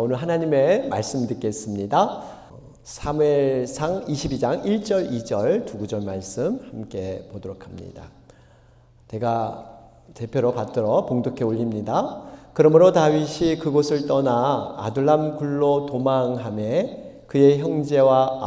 오늘 하나님의 말씀 듣겠습니다. 사무엘상 22장 1절 2절 두 구절 말씀 함께 보도록 합니다. 제가 대표로 받들어 봉독해 올립니다. 그러므로 다윗이 그곳을 떠나 아둘람 굴로 도망하매 그의 형제와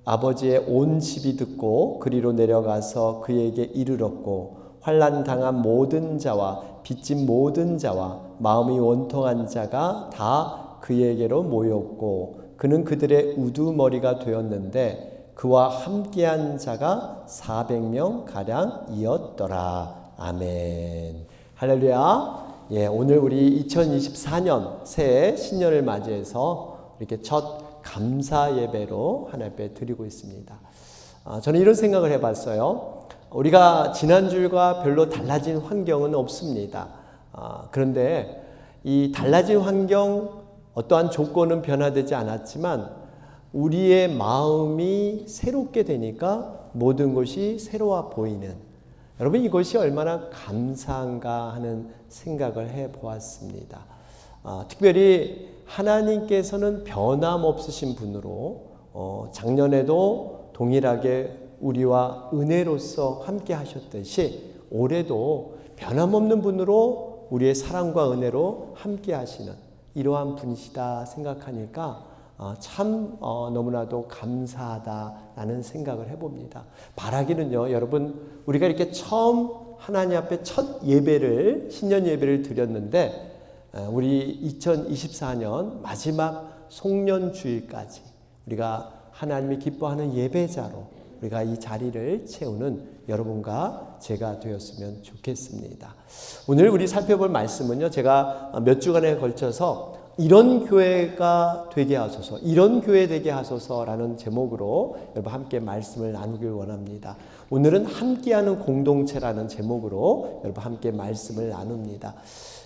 아버지의 온 집이 듣고 그리로 내려가서 그에게 이르렀고 환난 당한 모든 자와 빚진 모든 자와 마음이 원통한 자가 다 그에게로 모였고 그는 그들의 우두머리가 되었는데 그와 함께한 자가 400명 가량이었더라. 아멘. 할렐루야. 오늘 우리 2024년 새해 신년을 맞이해서 이렇게 첫 감사 예배로 하나님 앞에 드리고 있습니다. 저는 이런 생각을 해봤어요. 우리가 지난주일과 별로 달라진 환경은 없습니다. 그런데 이 달라진 환경, 어떠한 조건은 변화되지 않았지만 우리의 마음이 새롭게 되니까 모든 것이 새로워 보이는, 여러분 이것이 얼마나 감사한가 하는 생각을 해보았습니다. 특별히 하나님께서는 변함없으신 분으로 작년에도 동일하게 우리와 은혜로서 함께 하셨듯이 올해도 변함없는 분으로 우리의 사랑과 은혜로 함께 하시는 이러한 분이시다 생각하니까 참 너무나도 감사하다라는 생각을 해봅니다. 바라기는요, 여러분 우리가 이렇게 처음 하나님 앞에 첫 예배를, 신년 예배를 드렸는데 우리 2024년 마지막 송년주일까지 우리가 하나님이 기뻐하는 예배자로 우리가 이 자리를 채우는 여러분과 제가 되었으면 좋겠습니다. 오늘 우리 살펴볼 말씀은요, 제가 몇 주간에 걸쳐서 이런 교회가 되게 하소서, 이런 교회 되게 하소서라는 제목으로 여러분 함께 말씀을 나누길 원합니다. 오늘은 함께하는 공동체라는 제목으로 여러분 함께 말씀을 나눕니다.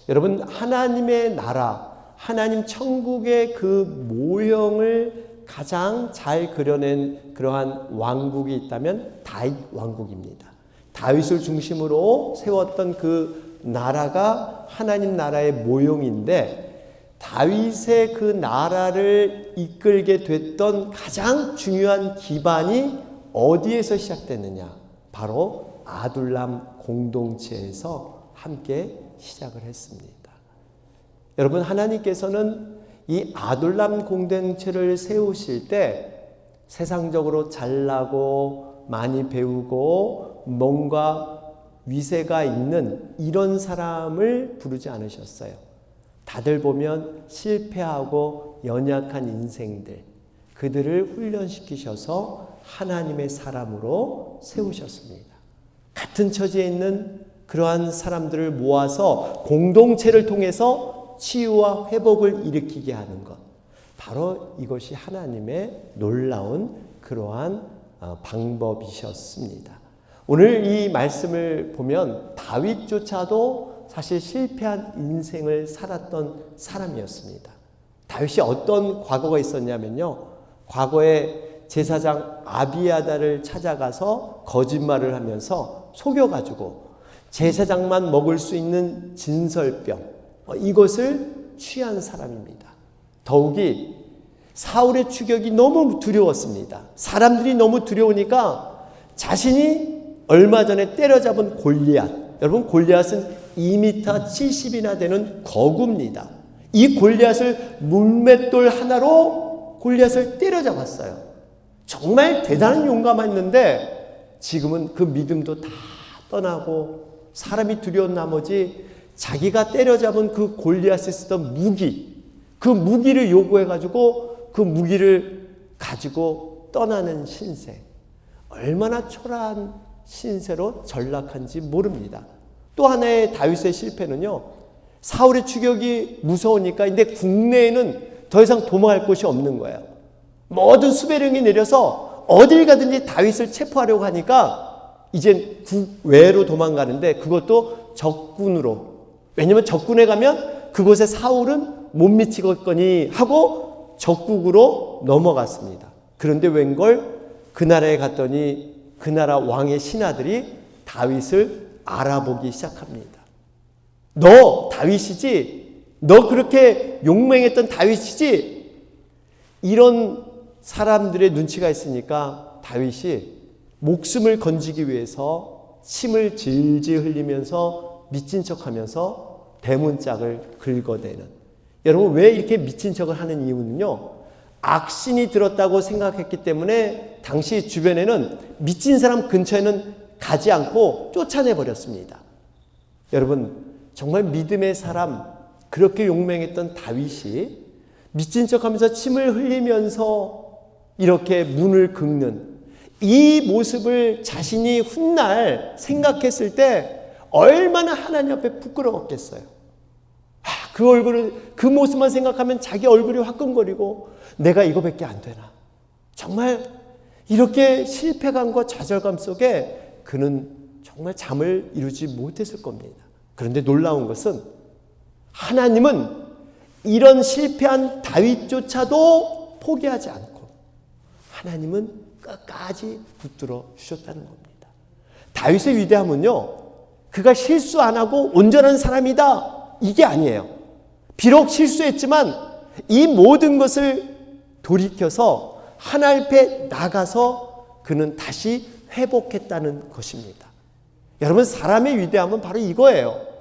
여러분, 하나님의 나라, 하나님 천국의 그 모형을 가장 잘 그려낸 그러한 왕국이 있다면 다윗 왕국입니다. 다윗을 중심으로 세웠던 그 나라가 하나님 나라의 모형인데, 다윗의 그 나라를 이끌게 됐던 가장 중요한 기반이 어디에서 시작됐느냐? 바로 아둘람 공동체에서 함께 시작을 했습니다. 여러분, 하나님께서는 이 아둘람 공동체를 세우실 때 세상적으로 잘나고 많이 배우고 뭔가 위세가 있는 이런 사람을 부르지 않으셨어요. 다들 보면 실패하고 연약한 인생들, 그들을 훈련시키셔서 하나님의 사람으로 세우셨습니다. 같은 처지에 있는 그러한 사람들을 모아서 공동체를 통해서 치유와 회복을 일으키게 하는 것, 바로 이것이 하나님의 놀라운 그러한 방법이셨습니다. 오늘 이 말씀을 보면 다윗조차도 사실 실패한 인생을 살았던 사람이었습니다. 다윗이 어떤 과거가 있었냐면요, 과거에 제사장 아비아다를 찾아가서 거짓말을 하면서 속여가지고 제사장만 먹을 수 있는 진설병, 이것을 취한 사람입니다. 더욱이 사울의 추격이 너무 두려웠습니다. 사람들이 너무 두려우니까 자신이 얼마 전에 때려잡은 골리앗, 여러분 골리앗은 2m 70이나 되는 거구입니다. 이 골리앗을 문맷돌 하나로 골리앗을 때려잡았어요. 정말 대단한 용감했는데 지금은 그 믿음도 다 떠나고 사람이 두려운 나머지 자기가 때려잡은 그 골리앗에 쓰던 무기, 그 무기를 요구해가지고 그 무기를 가지고 떠나는 신세. 얼마나 초라한 신세로 전락한지 모릅니다. 또 하나의 다윗의 실패는요, 사울의 추격이 무서우니까 근데 국내에는 더 이상 도망갈 곳이 없는 거예요. 모든 수배령이 내려서 어딜 가든지 다윗을 체포하려고 하니까 이제 국외로 도망가는데 그것도 적군으로. 왜냐하면 적군에 가면 그곳에 사울은 못 미치겠거니 하고 적국으로 넘어갔습니다. 그런데 웬걸 그 나라에 갔더니 그 나라 왕의 신하들이 다윗을 알아보기 시작합니다. 너 다윗이지? 너 그렇게 용맹했던 다윗이지? 이런 사람들의 눈치가 있으니까 다윗이 목숨을 건지기 위해서 침을 질질 흘리면서 미친 척하면서 대문짝을 긁어대는. 여러분, 왜 이렇게 미친 척을 하는 이유는요, 악신이 들었다고 생각했기 때문에 당시 주변에는 미친 사람 근처에는 가지 않고 쫓아내버렸습니다. 여러분, 정말 믿음의 사람, 그렇게 용맹했던 다윗이 미친 척하면서 침을 흘리면서 이렇게 문을 긁는 이 모습을 자신이 훗날 생각했을 때 얼마나 하나님 앞에 부끄러웠겠어요. 그 얼굴을, 그 모습만 생각하면 자기 얼굴이 화끈거리고 내가 이거밖에 안 되나. 정말 이렇게 실패감과 좌절감 속에 그는 정말 잠을 이루지 못했을 겁니다. 그런데 놀라운 것은 하나님은 이런 실패한 다윗조차도 포기하지 않고 하나님은 끝까지 붙들어 주셨다는 겁니다. 다윗의 위대함은요, 그가 실수 안 하고 온전한 사람이다, 이게 아니에요. 비록 실수했지만 이 모든 것을 돌이켜서 하나님 앞에 나가서 그는 다시 회복했다는 것입니다. 여러분, 사람의 위대함은 바로 이거예요.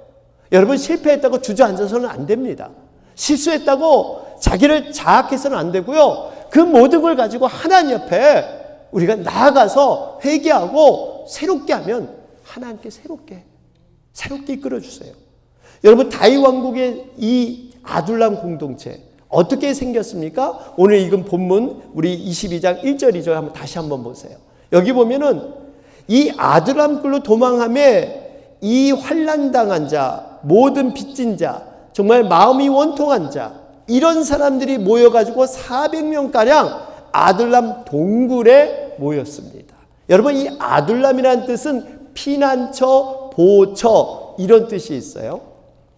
여러분, 실패했다고 주저앉아서는 안 됩니다. 실수했다고 자기를 자학해서는 안 되고요. 그 모든 걸 가지고 하나님 앞에 우리가 나아가서 회개하고 새롭게 하면 하나님께 새롭게 이끌어주세요. 여러분, 다윗 왕국의 이 아둘람 공동체 어떻게 생겼습니까? 오늘 읽은 본문 우리 22장 1절 2절 한번 다시 한번 보세요. 여기 보면은 이 아둘람 굴로 도망함에 이 환난당한 자, 모든 빚진 자, 정말 마음이 원통한 자, 이런 사람들이 모여가지고 400명가량 아둘람 동굴에 모였습니다. 여러분, 이 아둘람이라는 뜻은 피난처, 보호처, 이런 뜻이 있어요.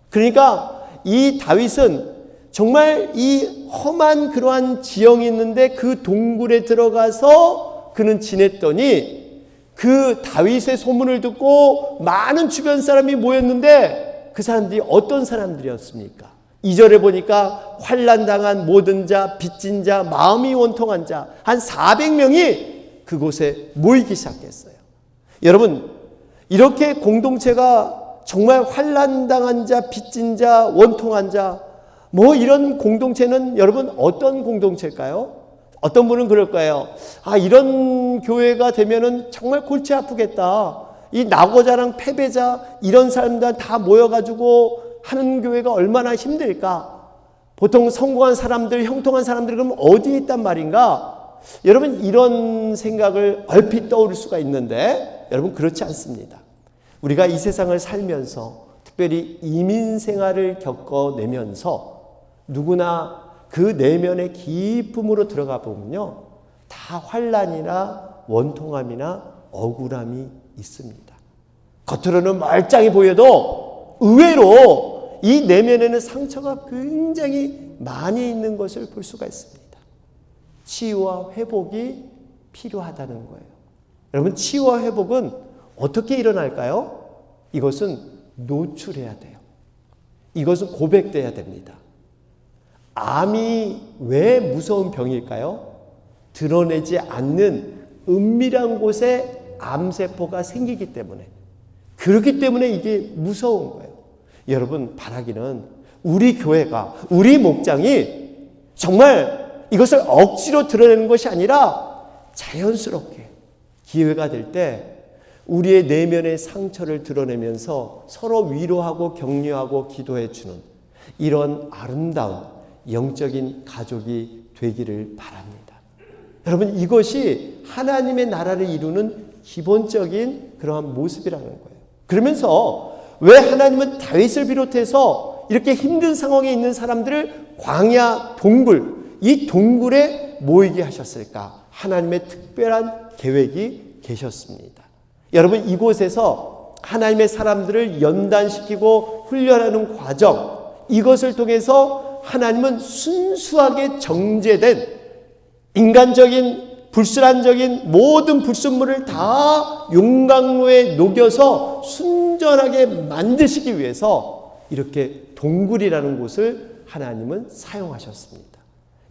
그러니까 이 다윗은 정말 이 험한 그러한 지형이 있는데 그 동굴에 들어가서 그는 지냈더니 그 다윗의 소문을 듣고 많은 주변 사람이 모였는데 그 사람들이 어떤 사람들이었습니까? 2절에 보니까 환난당한 모든 자, 빚진 자, 마음이 원통한 자, 한 400명이 그곳에 모이기 시작했어요. 여러분, 이렇게 공동체가 정말 환난당한 자, 빚진 자, 원통한 자, 이런 공동체는 여러분 어떤 공동체일까요? 어떤 분은 그럴 거예요. 이런 교회가 되면은 정말 골치 아프겠다. 이 낙오자랑 패배자, 이런 사람들 다 모여가지고 하는 교회가 얼마나 힘들까? 보통 성공한 사람들, 형통한 사람들이 그럼 어디에 있단 말인가? 여러분, 이런 생각을 얼핏 떠오를 수가 있는데 여러분, 그렇지 않습니다. 우리가 이 세상을 살면서 특별히 이민 생활을 겪어내면서 누구나 그 내면의 깊음으로 들어가 보면요, 다 환난이나 원통함이나 억울함이 있습니다. 겉으로는 멀쩡히 보여도 의외로 이 내면에는 상처가 굉장히 많이 있는 것을 볼 수가 있습니다. 치유와 회복이 필요하다는 거예요. 여러분, 치유와 회복은 어떻게 일어날까요? 이것은 노출해야 돼요. 이것은 고백돼야 됩니다. 암이 왜 무서운 병일까요? 드러내지 않는 은밀한 곳에 암세포가 생기기 때문에, 그렇기 때문에 이게 무서운 거예요. 여러분, 바라기는 우리 교회가, 우리 목장이 정말 이것을 억지로 드러내는 것이 아니라 자연스럽게 기회가 될 때 우리의 내면의 상처를 드러내면서 서로 위로하고 격려하고 기도해 주는 이런 아름다운 영적인 가족이 되기를 바랍니다. 여러분, 이것이 하나님의 나라를 이루는 기본적인 그러한 모습이라는 거예요. 그러면서 왜 하나님은 다윗을 비롯해서 이렇게 힘든 상황에 있는 사람들을 광야 동굴, 이 동굴에 모이게 하셨을까? 하나님의 특별한 계획이 계셨습니다. 여러분, 이곳에서 하나님의 사람들을 연단시키고 훈련하는 과정, 이것을 통해서 하나님은 순수하게 정제된 인간적인 불순한적인 모든 불순물을 다 용광로에 녹여서 순전하게 만드시기 위해서 이렇게 동굴이라는 곳을 하나님은 사용하셨습니다.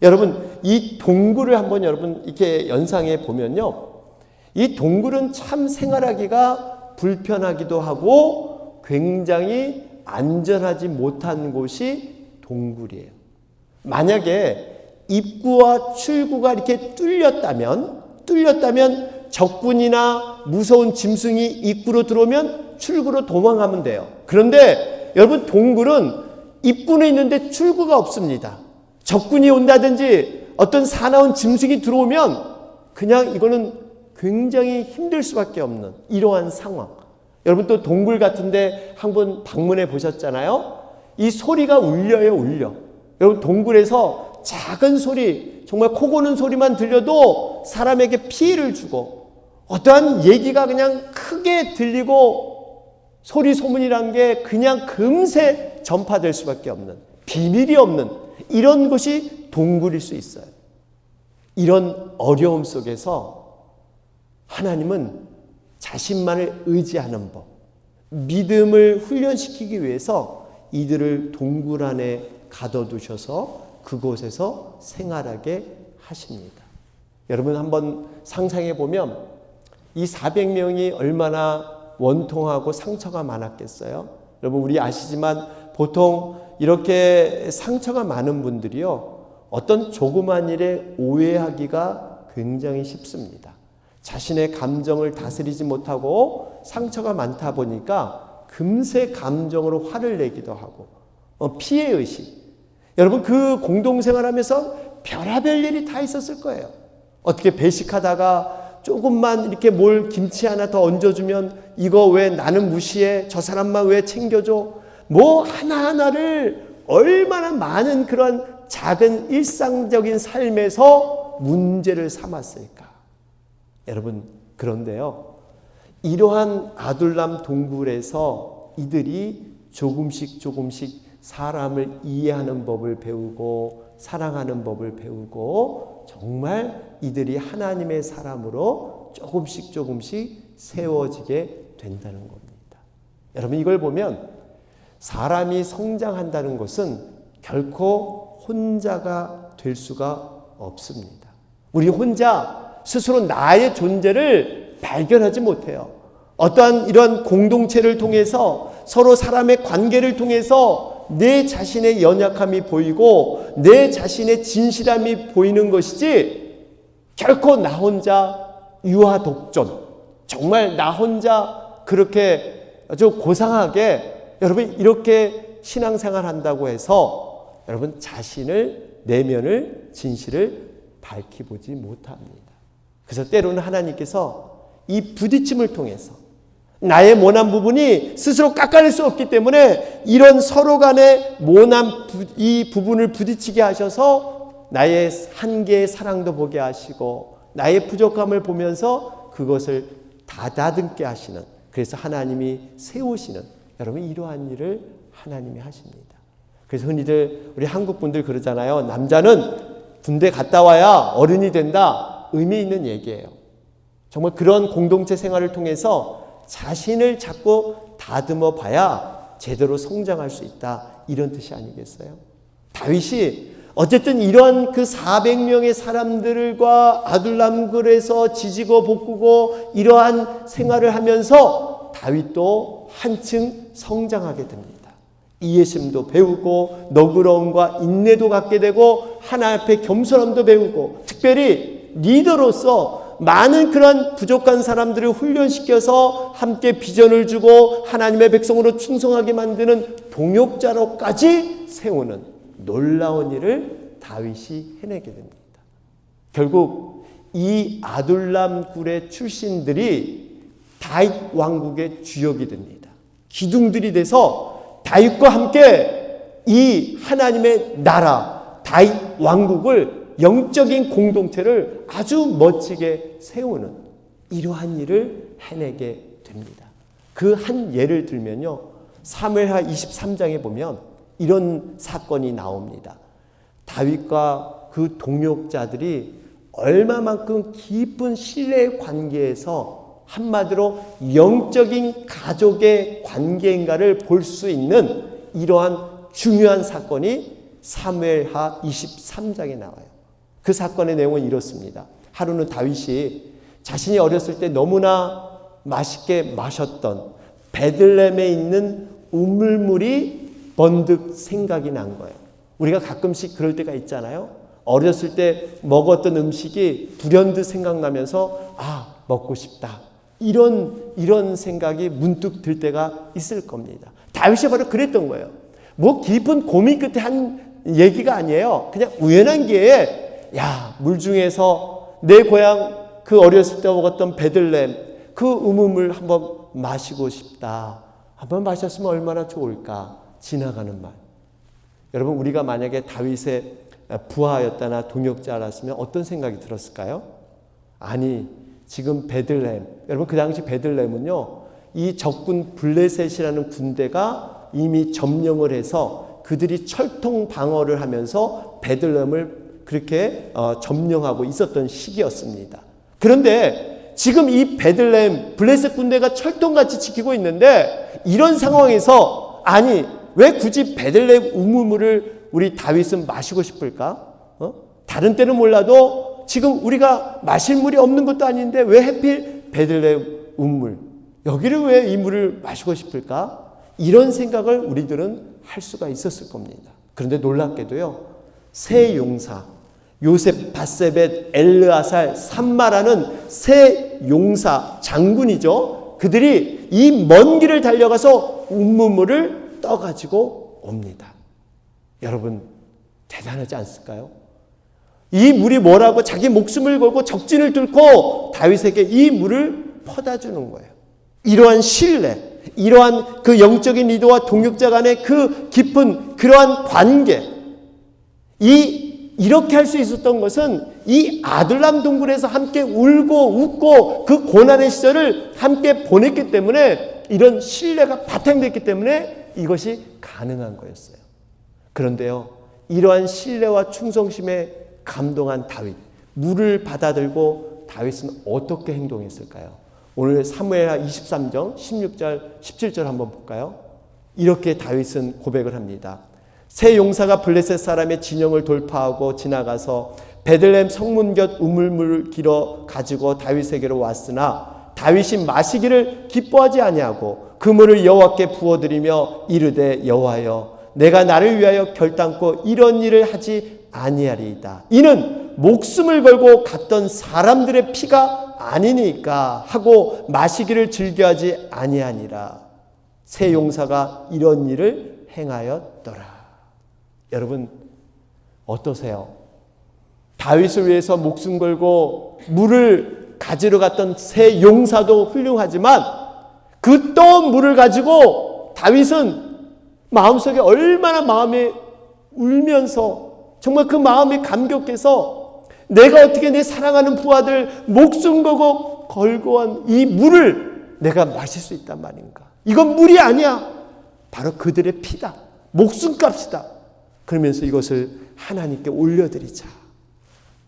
여러분, 이 동굴을 한번 여러분 이렇게 연상해 보면요, 이 동굴은 참 생활하기가 불편하기도 하고 굉장히 안전하지 못한 곳이 동굴이에요. 만약에 입구와 출구가 이렇게 뚫렸다면 적군이나 무서운 짐승이 입구로 들어오면 출구로 도망가면 돼요. 그런데 여러분, 동굴은 입구는 있는데 출구가 없습니다. 적군이 온다든지 어떤 사나운 짐승이 들어오면 그냥 이거는 굉장히 힘들 수밖에 없는 이러한 상황. 여러분, 또 동굴 같은데 한번 방문해 보셨잖아요. 이 소리가 울려요, 울려. 여러분, 동굴에서 작은 소리, 정말 코 고는 소리만 들려도 사람에게 피해를 주고, 어떠한 얘기가 그냥 크게 들리고 소리 소문이란 게 그냥 금세 전파될 수밖에 없는, 비밀이 없는 이런 곳이 동굴일 수 있어요. 이런 어려움 속에서 하나님은 자신만을 의지하는 법, 믿음을 훈련시키기 위해서 이들을 동굴 안에 가둬두셔서 그곳에서 생활하게 하십니다. 여러분, 한번 상상해 보면 이 400명이 얼마나 원통하고 상처가 많았겠어요? 여러분, 우리 아시지만 보통 이렇게 상처가 많은 분들이요, 어떤 조그만 일에 오해하기가 굉장히 쉽습니다. 자신의 감정을 다스리지 못하고 상처가 많다 보니까 금세 감정으로 화를 내기도 하고 피해의식. 여러분, 그 공동생활하면서 별의별 일이 다 있었을 거예요. 어떻게 배식하다가 조금만 이렇게 뭘 김치 하나 더 얹어주면 이거 왜 나는 무시해? 저 사람만 왜 챙겨줘? 뭐 하나하나를 얼마나 많은 그런 작은 일상적인 삶에서 문제를 삼았을까? 여러분, 그런데요, 이러한 아둘람 동굴에서 이들이 조금씩 사람을 이해하는 법을 배우고 사랑하는 법을 배우고 정말 이들이 하나님의 사람으로 조금씩 세워지게 된다는 겁니다. 여러분, 이걸 보면 사람이 성장한다는 것은 결코 혼자가 될 수가 없습니다. 우리 혼자 스스로 나의 존재를 발견하지 못해요. 어떠한 이런 공동체를 통해서 서로 사람의 관계를 통해서 내 자신의 연약함이 보이고 내 자신의 진실함이 보이는 것이지, 결코 나 혼자 유아독존, 정말 나 혼자 그렇게 아주 고상하게 여러분 이렇게 신앙생활 한다고 해서 여러분 자신을, 내면을, 진실을 밝히보지 못합니다. 그래서 때로는 하나님께서 이 부딪힘을 통해서 나의 모난 부분이 스스로 깎아낼 수 없기 때문에 이런 서로 간의 모난 이 부분을 부딪히게 하셔서 나의 한계의 사랑도 보게 하시고 나의 부족함을 보면서 그것을 다다듬게 하시는, 그래서 하나님이 세우시는, 여러분 이러한 일을 하나님이 하십니다. 그래서 흔히들 우리 한국 분들 그러잖아요. 남자는 군대 갔다 와야 어른이 된다. 의미 있는 얘기예요. 정말 그런 공동체 생활을 통해서 자신을 자꾸 다듬어 봐야 제대로 성장할 수 있다, 이런 뜻이 아니겠어요? 다윗이 어쨌든 이런 그 400명의 사람들과 아둘람굴에서 지지고 볶고 이러한 생활을 하면서 다윗도 한층 성장하게 됩니다. 이해심도 배우고 너그러움과 인내도 갖게 되고 하나님 앞에 겸손함도 배우고, 특별히 리더로서 많은 그런 부족한 사람들을 훈련시켜서 함께 비전을 주고 하나님의 백성으로 충성하게 만드는 동역자로까지 세우는 놀라운 일을 다윗이 해내게 됩니다. 결국 이 아둘람 굴의 출신들이 다윗 왕국의 주역이 됩니다. 기둥들이 돼서 다윗과 함께 이 하나님의 나라 다윗 왕국을, 영적인 공동체를 아주 멋지게 세우는 이러한 일을 해내게 됩니다. 그 한 예를 들면요, 사무엘하 23장에 보면 이런 사건이 나옵니다. 다윗과 그 동역자들이 얼마만큼 깊은 신뢰의 관계에서 한마디로 영적인 가족의 관계인가를 볼 수 있는 이러한 중요한 사건이 사무엘하 23장에 나와요. 그 사건의 내용은 이렇습니다. 하루는 다윗이 자신이 어렸을 때 너무나 맛있게 마셨던 베들레헴에 있는 우물물이 번뜩 생각이 난 거예요. 우리가 가끔씩 그럴 때가 있잖아요. 어렸을 때 먹었던 음식이 불현듯 생각나면서 먹고 싶다. 이런 생각이 문득 들 때가 있을 겁니다. 다윗이 바로 그랬던 거예요. 뭐 깊은 고민 끝에 한 얘기가 아니에요. 그냥 우연한 기회에 물 중에서 내 고향 그 어렸을 때 먹었던 베들레헴 그 우물물 한번 마시고 싶다. 한번 마셨으면 얼마나 좋을까. 지나가는 말. 여러분 우리가 만약에 다윗의 부하였다나 동역자라면 어떤 생각이 들었을까요? 아니 지금 베들레헴, 여러분 그 당시 베들레헴은요 이 적군 블레셋이라는 군대가 이미 점령을 해서 그들이 철통 방어를 하면서 베들레헴을 그렇게 점령하고 있었던 시기였습니다. 그런데 지금 이 베들레헴 블레셋 군대가 철통같이 지키고 있는데 이런 상황에서 아니 왜 굳이 베들레헴 우물물을 우리 다윗은 마시고 싶을까? 다른 때는 몰라도 지금 우리가 마실 물이 없는 것도 아닌데 왜 하필 베들레헴 우물 여기를 왜 이 물을 마시고 싶을까? 이런 생각을 우리들은 할 수가 있었을 겁니다. 그런데 놀랍게도요 세 용사 요셉, 바세벳, 엘르아살, 삼마라는 세 용사 장군이죠. 그들이 이 먼 길을 달려가서 우물물을 떠가지고 옵니다. 여러분 대단하지 않을까요? 이 물이 뭐라고 자기 목숨을 걸고 적진을 뚫고 다윗에게 이 물을 퍼다 주는 거예요. 이러한 신뢰, 이러한 그 영적인 리더와 동역자 간의 그 깊은 그러한 관계, 이렇게 할 수 있었던 것은 이 아둘람 동굴에서 함께 울고 웃고 그 고난의 시절을 함께 보냈기 때문에 이런 신뢰가 바탕됐기 때문에 이것이 가능한 거였어요. 그런데요, 이러한 신뢰와 충성심에 감동한 다윗, 물을 받아들고 다윗은 어떻게 행동했을까요? 오늘 사무엘하 23장 16절 17절 한번 볼까요? 이렇게 다윗은 고백을 합니다. 세 용사가 블레셋 사람의 진영을 돌파하고 지나가서 베들레헴 성문 곁 우물물을 길어 가지고 다윗에게로 왔으나 다윗이 마시기를 기뻐하지 아니하고 그 물을 여호와께 부어드리며 이르되 여호와여 내가 나를 위하여 결단코 이런 일을 하지 아니하리이다. 이는 목숨을 걸고 갔던 사람들의 피가 아니니까 하고 마시기를 즐겨하지 아니하니라. 세 용사가 이런 일을 행하였더라. 여러분 어떠세요? 다윗을 위해서 목숨 걸고 물을 가지러 갔던 세 용사도 훌륭하지만 그 떠온 물을 가지고 다윗은 마음속에 얼마나 마음에 울면서 정말 그 마음이 감격해서 내가 어떻게 내 사랑하는 부하들 목숨 걸고 한 이 물을 내가 마실 수 있단 말인가. 이건 물이 아니야. 바로 그들의 피다. 목숨값이다. 그러면서 이것을 하나님께 올려드리자.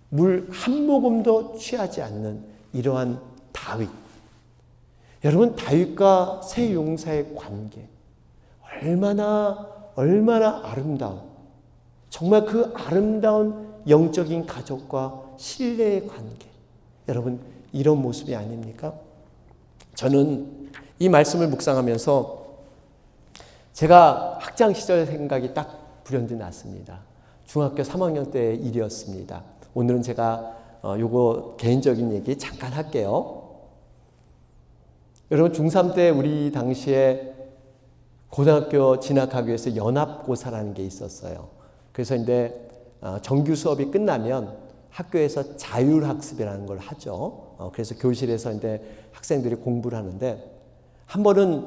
물 한 모금도 취하지 않는 이러한 다윗. 여러분 다윗과 세 용사의 관계 얼마나 아름다운, 정말 그 아름다운 영적인 가족과 신뢰의 관계. 여러분 이런 모습이 아닙니까? 저는 이 말씀을 묵상하면서 제가 학창 시절 생각이 딱 불현듯 났습니다. 중학교 3학년 때의 일이었습니다. 오늘은 제가 요거 개인적인 얘기 잠깐 할게요. 여러분 중3 때 우리 당시에 고등학교 진학하기 위해서 연합고사라는 게 있었어요. 그래서 이제 정규 수업이 끝나면 학교에서 자율학습이라는 걸 하죠. 그래서 교실에서 이제 학생들이 공부를 하는데 한 번은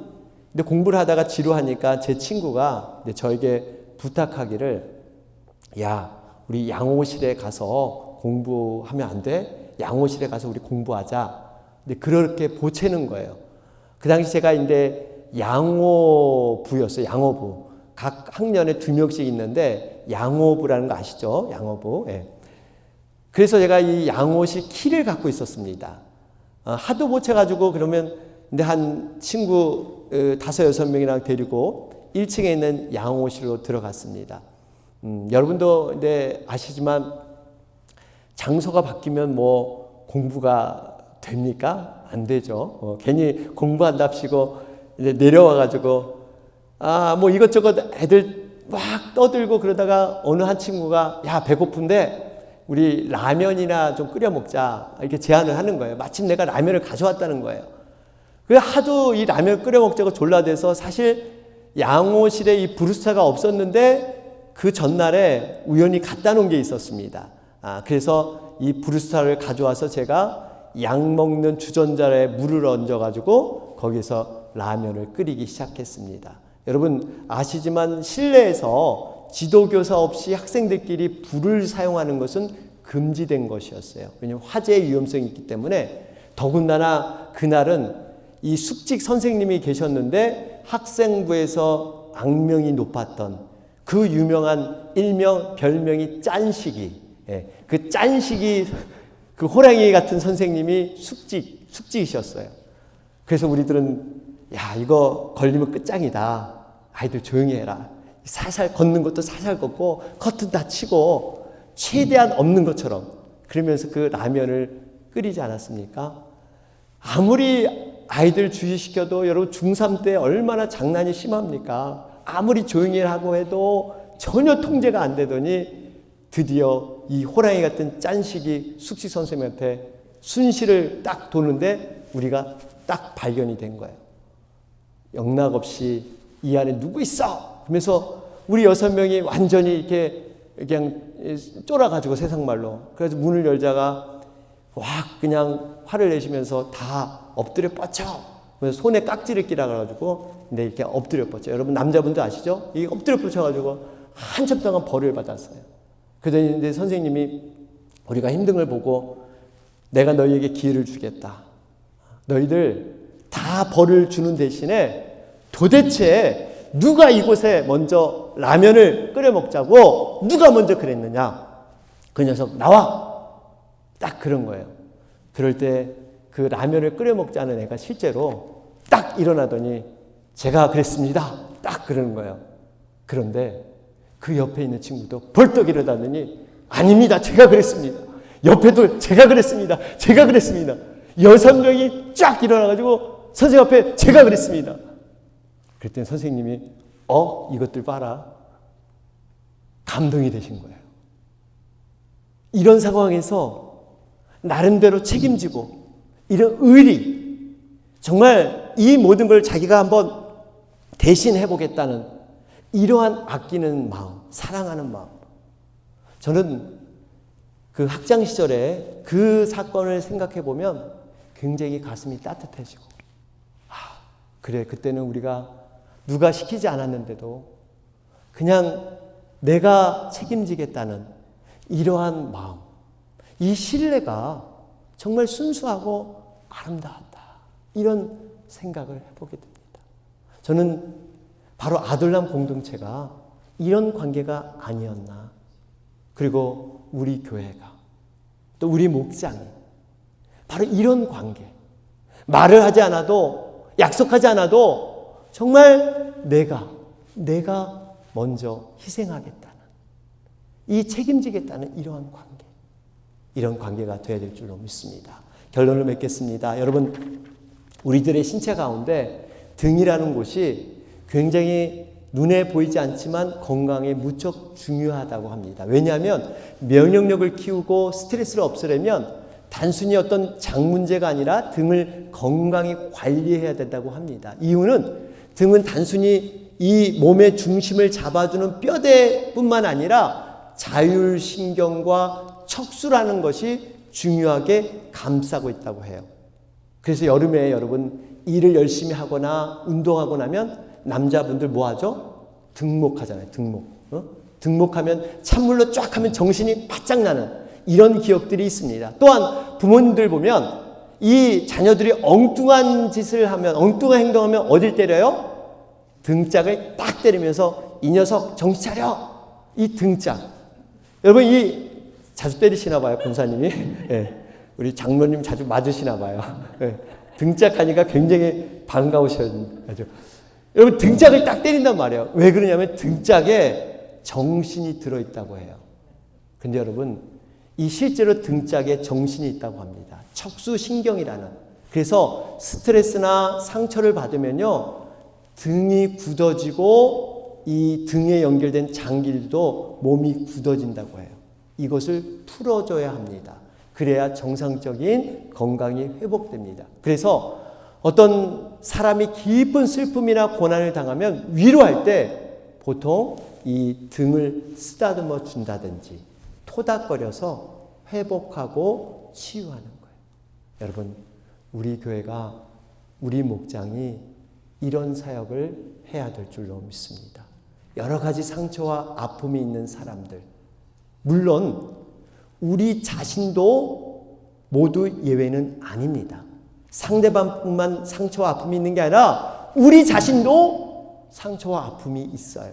근데 공부를 하다가 지루하니까 제 친구가 저에게 부탁하기를 야 우리 양호실에 가서 공부하면 안 돼? 양호실에 가서 우리 공부하자. 근데 그렇게 보채는 거예요. 그 당시 제가 이제 양호부였어요. 양호부. 각 학년에 2명씩 있는데 양호부라는 거 아시죠? 양호부. 예. 그래서 제가 이 양호실 키를 갖고 있었습니다. 하도 보채가지고 그러면 근데 한 친구 5, 6명이랑 데리고 1층에 있는 양호실로 들어갔습니다. 여러분도 아시지만 장소가 바뀌면 뭐 공부가 됩니까? 안 되죠. 괜히 공부한답시고 이제 내려와가지고 뭐 이것저것 애들 막 떠들고 그러다가 어느 한 친구가 야 배고픈데 우리 라면이나 좀 끓여 먹자 이렇게 제안을 하는 거예요. 마침 내가 라면을 가져왔다는 거예요. 그래서 하도 이 라면 끓여 먹자고 졸라대서 사실 양호실에 이 브루스타가 없었는데 그 전날에 우연히 갖다 놓은 게 있었습니다. 그래서 이 브루스타를 가져와서 제가 약 먹는 주전자에 물을 얹어가지고 거기서 라면을 끓이기 시작했습니다. 여러분 아시지만 실내에서 지도교사 없이 학생들끼리 불을 사용하는 것은 금지된 것이었어요. 왜냐하면 화재의 위험성이 있기 때문에. 더군다나 그날은 이 숙직 선생님이 계셨는데 학생부에서 악명이 높았던 그 유명한 일명 별명이 짠식이, 그 짠식이 그 호랑이 같은 선생님이 숙직이셨어요. 그래서 우리들은 야 이거 걸리면 끝장이다. 아이들 조용히 해라. 살살 걷는 것도 살살 걷고 커튼 다 치고 최대한 없는 것처럼 그러면서 그 라면을 끓이지 않았습니까? 아무리 아이들 주의시켜도 여러분 중3 때 얼마나 장난이 심합니까? 아무리 조용히 하고 해도 전혀 통제가 안 되더니 드디어 이 호랑이 같은 짠식이 숙식 선생님한테 순실을 딱 도는데 우리가 딱 발견이 된 거예요. 영락없이 이 안에 누구 있어? 그러면서 우리 6명이 완전히 이렇게 그냥 쫄아가지고 세상말로. 그래서 문을 열자가 와 그냥 화를 내시면서 다 엎드려 뻗쳐. 그래서 손에 깍지를 끼라 그래가지고 근데 이렇게 엎드려 뻗쳐. 여러분 남자분들 아시죠? 이 엎드려 뻗쳐가지고 한참 동안 벌을 받았어요. 그러더니 이제 선생님이 우리가 힘든 걸 보고 내가 너희에게 기회를 주겠다. 너희들 다 벌을 주는 대신에 도대체 누가 이곳에 먼저 라면을 끓여 먹자고 누가 먼저 그랬느냐. 그 녀석 나와. 딱 그런 거예요. 그럴 때 그 라면을 끓여 먹자는 애가 실제로 딱 일어나더니 제가 그랬습니다. 딱 그러는 거예요. 그런데 그 옆에 있는 친구도 벌떡 일어나더니 아닙니다. 제가 그랬습니다. 옆에도 제가 그랬습니다. 제가 그랬습니다. 6명이 쫙 일어나가지고 선생님 앞에 제가 그랬습니다. 그랬더니 선생님이 이것들 봐라. 감동이 되신 거예요. 이런 상황에서 나름대로 책임지고 이런 의리 정말 이 모든 걸 자기가 한번 대신 해보겠다는 이러한 아끼는 마음, 사랑하는 마음. 저는 그 학창 시절에 그 사건을 생각해 보면 굉장히 가슴이 따뜻해지고 그래 그때는 우리가 누가 시키지 않았는데도 그냥 내가 책임지겠다는 이러한 마음, 이 신뢰가 정말 순수하고 아름다웠다. 이런 생각을 해보게 됩니다. 저는 바로 아둘람 공동체가 이런 관계가 아니었나. 그리고 우리 교회가 또 우리 목장이 바로 이런 관계. 말을 하지 않아도 약속하지 않아도 정말 내가 먼저 희생하겠다는 이 책임지겠다는 이러한 관계. 이런 관계가 되어야 될 줄로 믿습니다. 결론을 맺겠습니다. 여러분 우리들의 신체 가운데 등이라는 곳이 굉장히 눈에 보이지 않지만 건강에 무척 중요하다고 합니다. 왜냐하면 면역력을 키우고 스트레스를 없애려면 단순히 어떤 장 문제가 아니라 등을 건강히 관리해야 된다고 합니다. 이유는 등은 단순히 이 몸의 중심을 잡아주는 뼈대뿐만 아니라 자율신경과 척수라는 것이 중요하게 감싸고 있다고 해요. 그래서 여름에 여러분 일을 열심히 하거나 운동하고 나면 남자분들 뭐 하죠? 등목하잖아요. 등목하면 찬물로 쫙 하면 정신이 바짝 나는 이런 기억들이 있습니다. 또한 부모님들 보면 이 자녀들이 엉뚱한 짓을 하면 엉뚱한 행동하면 어딜 때려요? 등짝을 딱 때리면서 이 녀석 정신 차려. 이 등짝. 여러분 이 자주 때리시나 봐요. 권사님이. 네. 우리 장로님 자주 맞으시나 봐요. 네. 등짝하니까 굉장히 반가우셔가지고. 여러분 등짝을 딱 때린단 말이에요. 왜 그러냐면 등짝에 정신이 들어있다고 해요. 근데 여러분 이 실제로 등짝에 정신이 있다고 합니다. 척수신경이라는. 그래서 스트레스나 상처를 받으면요 등이 굳어지고 이 등에 연결된 장기들도 몸이 굳어진다고 해요. 이것을 풀어줘야 합니다. 그래야 정상적인 건강이 회복됩니다. 그래서 어떤 사람이 깊은 슬픔이나 고난을 당하면 위로할 때 보통 이 등을 쓰다듬어 준다든지 토닥거려서 회복하고 치유하는 거예요. 여러분, 우리 교회가, 우리 목장이 이런 사역을 해야 될 줄로 믿습니다. 여러 가지 상처와 아픔이 있는 사람들, 물론 우리 자신도 모두 예외는 아닙니다. 상대방뿐만 상처와 아픔이 있는 게 아니라 우리 자신도 상처와 아픔이 있어요.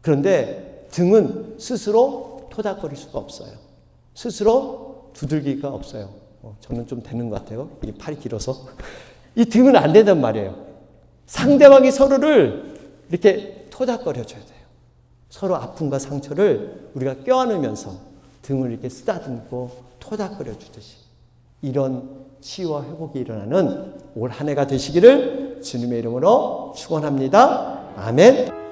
그런데 등은 스스로 토닥거릴 수가 없어요. 스스로 두들기가 없어요. 저는 좀 되는 것 같아요. 이 팔이 길어서. 이 등은 안 된단 말이에요. 상대방이 서로를 이렇게 토닥거려줘야 돼요. 서로 아픔과 상처를 우리가 껴안으면서 등을 이렇게 쓰다듬고 토닥거려 주듯이 이런 치유와 회복이 일어나는 올 한 해가 되시기를 주님의 이름으로 축원합니다. 아멘.